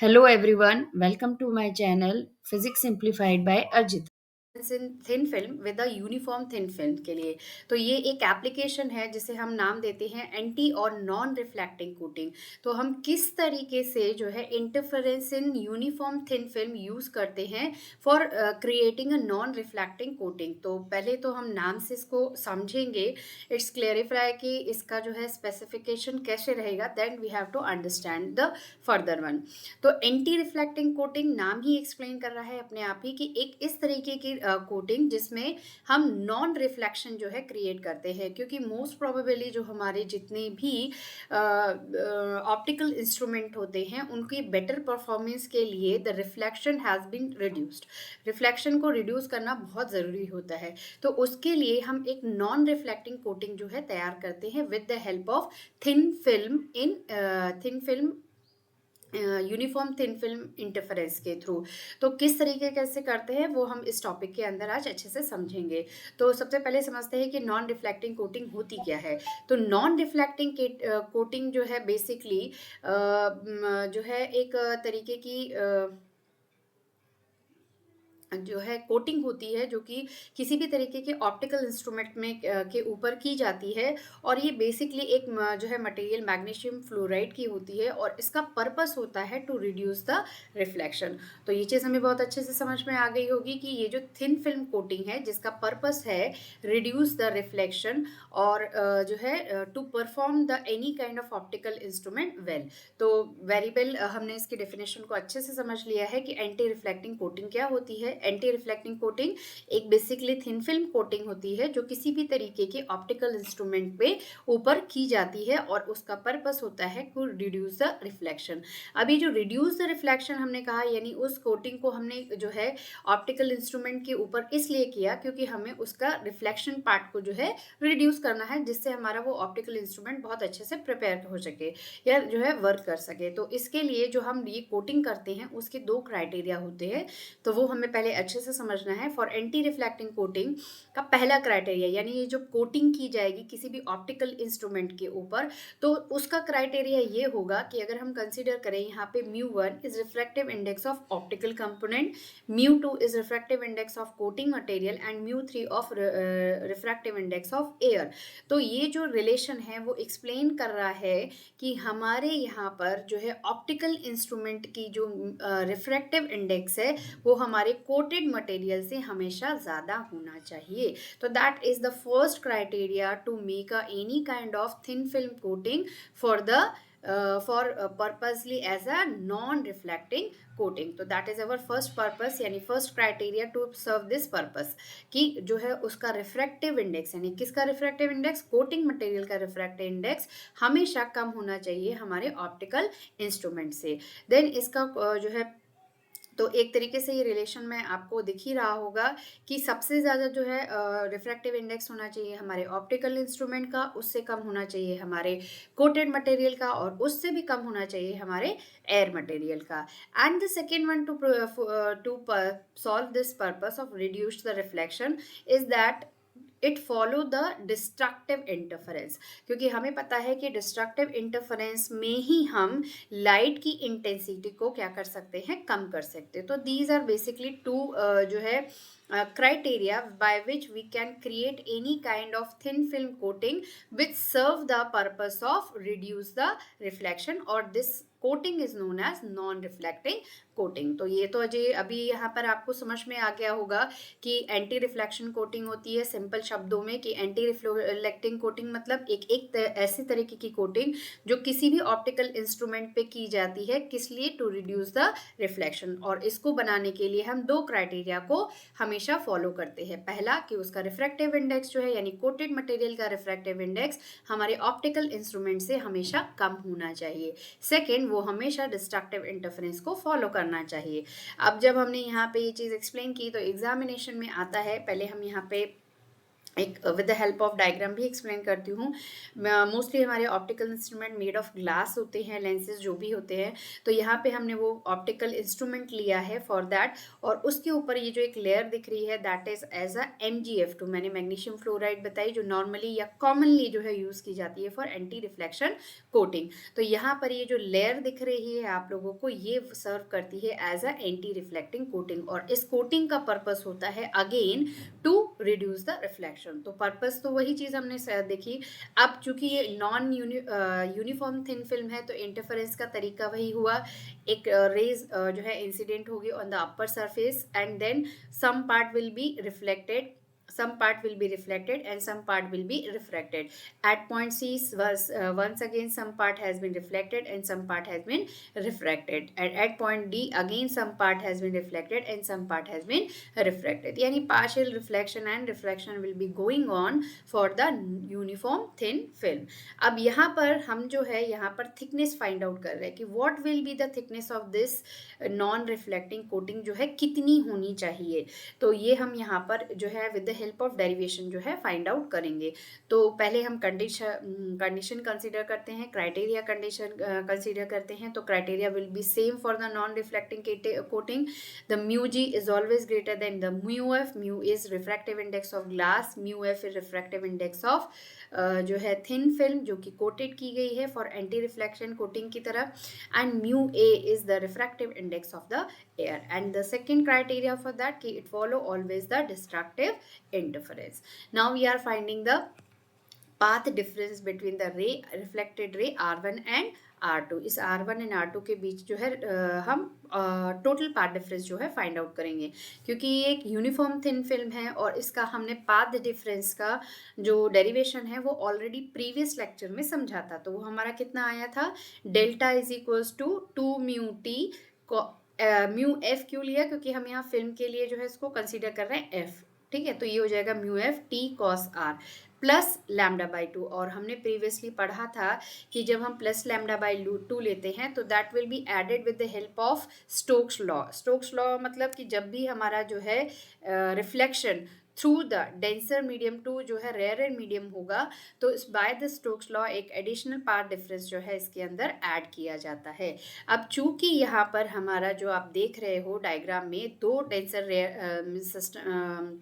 Hello everyone, welcome to my channel Physics Simplified by Arjit. In thin film with a uniform thin film के लिए तो ये एक application है जिसे हम नाम देते हैं एंटी और नॉन रिफ्लेक्टिंग कोटिंग। तो हम किस तरीके से जो है interference in uniform thin film use करते हैं for creating a non reflecting coating. तो पहले तो हम नाम से इसको समझेंगे, इट्स क्लेरिफाई कि इसका जो है स्पेसिफिकेशन कैसे रहेगा, then we have to understand the further one. तो एंटी रिफ्लेक्टिंग कोटिंग नाम ही एक्सप्लेन कर रहा है अपने आप ही कि एक इस तरीके की कोटिंग जिसमें हम नॉन रिफ्लेक्शन जो है क्रिएट करते हैं, क्योंकि मोस्ट प्रोबेबली जो हमारे जितने भी ऑप्टिकल इंस्ट्रूमेंट होते हैं उनकी बेटर परफॉर्मेंस के लिए the reflection has been reduced. Reflection को रिड्यूस करना बहुत ज़रूरी होता है, तो उसके लिए हम एक नॉन रिफ्लेक्टिंग कोटिंग जो है तैयार करते हैं with the help of thin film uniform thin film interference के थ्रू। तो किस तरीके कैसे करते हैं वो हम इस टॉपिक के अंदर आज अच्छे से समझेंगे। तो सबसे पहले समझते हैं कि नॉन रिफ्लेक्टिंग कोटिंग होती क्या है। तो नॉन रिफ्लेक्टिंग कोटिंग जो है बेसिकली जो है एक तरीके की जो है कोटिंग होती है जो कि किसी भी तरीके के ऑप्टिकल इंस्ट्रूमेंट में के ऊपर की जाती है, और ये बेसिकली एक जो है मटेरियल मैग्नीशियम फ्लोराइड की होती है और इसका पर्पस होता है टू रिड्यूस द रिफ्लेक्शन। तो ये चीज़ हमें बहुत अच्छे से समझ में आ गई होगी कि ये जो थिन फिल्म कोटिंग है जिसका पर्पस है रिड्यूस द रिफ्लेक्शन और जो है to perform the any kind of optical instrument well. तो वेरी वेल हमने इसकी डेफिनेशन को अच्छे से समझ लिया है कि एंटी रिफ्लेक्टिंग कोटिंग क्या होती है। एंटी रिफ्लेक्टिंग कोटिंग एक बेसिकली थिन फिल्म कोटिंग होती है जो किसी भी तरीके के ऑप्टिकल इंस्ट्रूमेंट पे ऊपर की जाती है और उसका पर्पस होता है टू रिड्यूस द रिफ्लेक्शन। अभी जो रिड्यूस द रिफ्लेक्शन हमने कहा, यानी उस कोटिंग को हमने जो है ऑप्टिकल इंस्ट्रूमेंट के ऊपर इसलिए किया क्योंकि हमें उसका रिफ्लेक्शन पार्ट को जो है रिड्यूस करना है, जिससे हमारा वो ऑप्टिकल इंस्ट्रूमेंट बहुत अच्छे से प्रिपेयर हो सके या जो है वर्क कर सके। तो इसके लिए जो हम ये कोटिंग करते हैं उसके दो क्राइटेरिया होते हैं, तो वो हमें पहले अच्छे से समझना है। फॉर एंटी रिफ्लेक्टिंग कोटिंग का पहला क्राइटेरिया, यानी ये जो कोटिंग की जाएगी किसी भी ऑप्टिकल इंस्ट्रूमेंट के ऊपर, तो उसका क्राइटेरिया ये होगा कि अगर हम कंसीडर करें यहाँ पे μ1 is refractive index of optical component, μ2 is refractive index of coating material and μ3 of refractive index of air. तो ये जो रिलेशन है वो एक्सप्लेन कर रहा है कि हमारे यहाँ पर जो है ऑप्टिकल इंस्ट्रूमेंट की जो रिफ्रैक्टिव इंडेक्स है वो हमारे कोटेड मटेरियल से हमेशा ज़्यादा होना चाहिए। तो that is the first criteria to make a any kind of thin film coating for the purposely as a non-reflecting coating। तो that is our first purpose, यानी first criteria to serve this purpose कि जो है उसका refractive index, यानी किसका refractive index, coating material का refractive index हमेशा कम होना चाहिए हमारे ऑप्टिकल इंस्ट्रूमेंट से। देन इसका जो है तो एक तरीके से ये रिलेशन में आपको दिख ही रहा होगा कि सबसे ज़्यादा जो है रिफ्रैक्टिव इंडेक्स होना चाहिए हमारे ऑप्टिकल इंस्ट्रूमेंट का, उससे कम होना चाहिए हमारे कोटेड मटेरियल का, और उससे भी कम होना चाहिए हमारे एयर मटेरियल का। And the second one two solve this purpose of reduce the reflection is that it follow the destructive interference, क्योंकि हमें पता है कि डिस्ट्रक्टिव इंटरफेरेंस में ही हम लाइट की इंटेंसिटी को क्या कर सकते हैं, कम कर सकते हैं। तो दीज आर बेसिकली टू जो है criteria by which we can create any kind of thin film coating which serve the purpose of reduce the reflection, or this coating is known as non reflecting coating. तो ये तो अजय अभी यहाँ पर आपको समझ में आ गया होगा कि एंटी रिफ्लेक्शन कोटिंग होती है सिंपल शब्दों में कि एंटी रिफ्लेक्टिंग कोटिंग मतलब ऐसी तरीके की कोटिंग जो किसी भी ऑप्टिकल इंस्ट्रूमेंट पे की जाती है, किस लिए, टू रिड्यूस द रिफ्लेक्शन। और इसको बनाने के लिए हम दो क्राइटेरिया को हमेशा फॉलो करते हैं। पहला कि उसका रिफ्रैक्टिव इंडेक्स जो है यानी कोटेड मटेरियल का रिफ्रैक्टिव इंडेक्स हमारे ऑप्टिकल इंस्ट्रूमेंट से हमेशा कम होना चाहिए। सेकेंड, वो हमेशा डिस्ट्रक्टिव इंटरफेरेंस को फॉलो करना चाहिए। अब जब हमने यहाँ पे ये चीज़ एक्सप्लेन की तो एग्जामिनेशन में आता है, पहले हम यहाँ पे एक with the help of diagram भी एक्सप्लेन करती हूँ। मोस्टली हमारे optical instrument made of glass होते हैं, लेंसेज जो भी होते हैं, तो यहाँ पे हमने वो ऑप्टिकल इंस्ट्रूमेंट लिया है फॉर दैट, और उसके ऊपर ये जो एक लेयर दिख रही है that is as a MgF2, मैंने मैग्नीशियम फ्लोराइड बताई जो नॉर्मली या कॉमनली जो है यूज़ की जाती है फॉर एंटी रिफ्लेक्शन कोटिंग। तो यहाँ पर ये जो लेयर दिख रही है आप लोगों को, ये सर्व करती है as a anti reflecting coating, और इस कोटिंग का पर्पस होता है again to reduce the reflection. तो पर्पस तो वही चीज़ हमने देखी। अब चूंकि ये नॉन यूनिफॉर्म थिन फिल्म है तो इंटरफेरेंस का तरीका वही हुआ, एक रेज जो है इंसिडेंट होगी on the upper surface and then some part will be reflected, some part will be reflected and some part will be refracted. At point C once again some part has been reflected and some part has been refracted, and at point D again some part has been reflected and some part has been refracted. यानी partial reflection and refraction will be going on for the uniform thin film. अब यहाँ पर हम जो है यहाँ पर thickness find out कर रहे हैं कि what will be the thickness of this non reflecting coating जो है कितनी होनी चाहिए। तो ये हम यहाँ पर जो है with the help of derivation जो है फाइंड आउट करेंगे। तो पहले हम कंडीशन कंसीडर करते हैं, क्राइटेरिया कंडीशन कंसीडर करते हैं। तो criteria will be same for the non reflecting coating. The mu G is always greater than the mu F. Mu is refractive index of glass, mu F is refractive index of जो है thin film जो कि coated की गई है for anti reflection coating की तरह, and mu A is the refractive index of the air. And the second criteria for that ki it follow always the destructive interference. Now we are finding the path difference between the ray reflected ray R1 and R2. इस R1 and R2 के बीच जो है हम total path difference जो है find out करेंगे, क्योंकि ये एक यूनिफॉर्म थिन फिल्म है और इसका हमने पाथ डिफरेंस का जो डेरिवेशन है वो ऑलरेडी प्रीवियस लेक्चर में समझा था। तो वो हमारा कितना आया था, delta is equals to 2μt। Mu F क्यों लिया, क्योंकि हम यहाँ फिल्म के लिए जो है इसको कंसीडर कर रहे हैं एफ, ठीक है। तो ये हो जाएगा mu F T cos R plus lambda by 2। और हमने प्रीवियसली पढ़ा था कि जब हम प्लस लैम्डा बाई 2 लेते हैं तो that will be added with the help of Stokes law. Stokes law मतलब कि जब भी हमारा जो है reflection through the denser medium to जो है रेयर मीडियम होगा, तो इस बाय द स्टोक्स लॉ एक एडिशनल पाथ डिफरेंस जो है इसके अंदर ऐड किया जाता है। अब चूंकि यहाँ पर हमारा जो आप देख रहे हो डायग्राम में दो डेंसर रेयर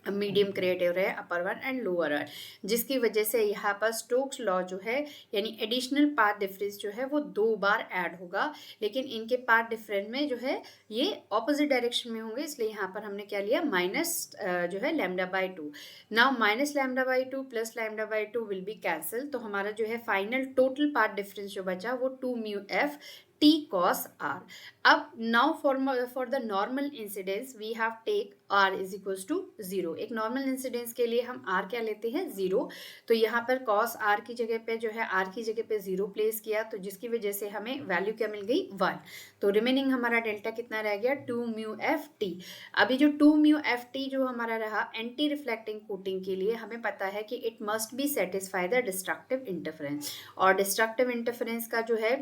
मीडियम क्रिएट हो रहे हैं, upper one and lower one, जिसकी वजह से यहाँ पर स्टोक्स लॉ जो है यानी एडिशनल पाथ डिफरेंस जो है वो 2 बार ऐड होगा, लेकिन इनके पाथ डिफरेंस में जो है ये ऑपोजिट डायरेक्शन में होंगे, इसलिए यहाँ पर हमने क्या लिया माइनस जो है lambda by 2। Now minus lambda by 2 plus lambda by 2 will be cancel, तो हमारा जो है फाइनल टोटल पाथ डिफरेंस जो बचा वो 2 mu F T cos r. अब now for the normal incidence we have take r is equals to 0। एक normal incidence के लिए हम r क्या लेते हैं 0, तो यहाँ पर cos r की जगह पे जो है r की जगह पे 0 प्लेस किया, तो जिसकी वजह से हमें वैल्यू क्या मिल गई 1। तो रिमेनिंग हमारा डेल्टा कितना रह गया 2 म्यू एफ टी। अभी जो 2 म्यू एफ टी जो हमारा रहा एंटी रिफ्लेक्टिंग कोटिंग के लिए हमें पता है कि it must be satisfy the destructive interference, और डिस्ट्रक्टिव इंटरफेरेंस का जो है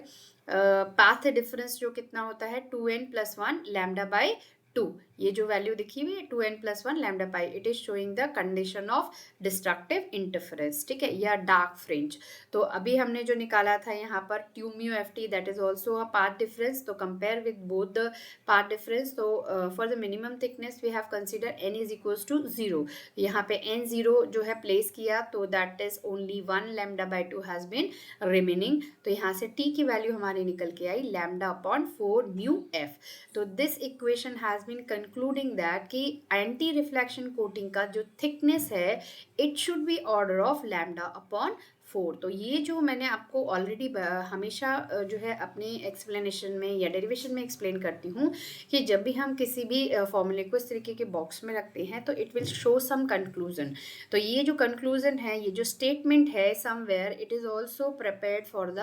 पाथ डिफरेंस जो कितना होता है 2n+1 लैम्डा बाई 2। ये जो वैल्यू दिखी हुई है 2n+1 lambda by, it is showing the condition of destructive interference, ठीक है, या डार्क फ्रिंज। तो अभी हमने जो निकाला था यहाँ पर 2 mu F t that is also a path difference. तो compare with both the path difference, तो for the minimum thickness we have consider n is equals to 0। यहाँ पे n 0 जो है प्लेस किया, तो that is only 1 lambda by 2 has been remaining. तो यहाँ से t की वैल्यू हमारी निकल के आई लैम्डा अपॉन 4 म्यू एफ। तो this equation has been concluding that कि एंटी रिफ्लेक्शन कोटिंग का जो थिकनेस है it should be order of lambda upon 4। तो ये जो मैंने आपको ऑलरेडी हमेशा जो है अपने एक्सप्लेनेशन में या डेरिवेशन में एक्सप्लेन करती हूँ कि जब भी हम किसी भी फॉर्मूले को इस तरीके के बॉक्स में रखते हैं तो it will show some conclusion. तो ये जो कंक्लूजन है, ये जो स्टेटमेंट है somewhere, it is also prepared for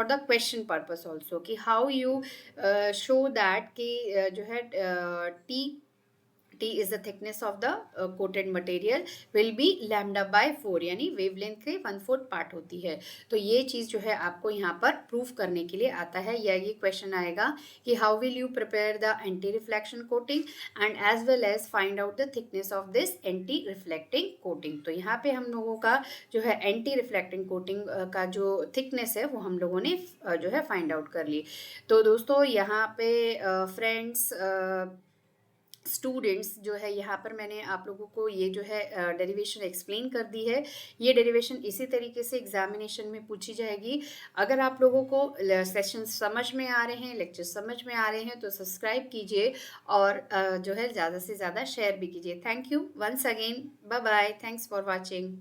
the question purpose also, कि हाउ यू शो दैट कि जो है T T is the thickness of the coated material will be lambda by 4 यानी वेवलेंथ के 1/4 पार्ट होती है। तो ये चीज़ जो है आपको यहाँ पर प्रूफ करने के लिए आता है, या ये क्वेश्चन आएगा कि how will you prepare the anti reflection coating and as well as find out the thickness of this anti reflecting coating. तो यहाँ पे हम लोगों का जो है एंटी रिफ्लेक्टिंग कोटिंग का जो थिकनेस है वो हम लोगों ने जो है फाइंड आउट कर ली। तो दोस्तों यहाँ पे फ्रेंड्स स्टूडेंट्स जो है यहाँ पर मैंने आप लोगों को ये जो है डेरिवेशन एक्सप्लेन कर दी है। ये डेरिवेशन इसी तरीके से एग्जामिनेशन में पूछी जाएगी। अगर आप लोगों को सेशन समझ में आ रहे हैं, लेक्चर समझ में आ रहे हैं, तो सब्सक्राइब कीजिए और जो है ज़्यादा से ज़्यादा शेयर भी कीजिए। Thank you once again, bye bye, thanks for watching.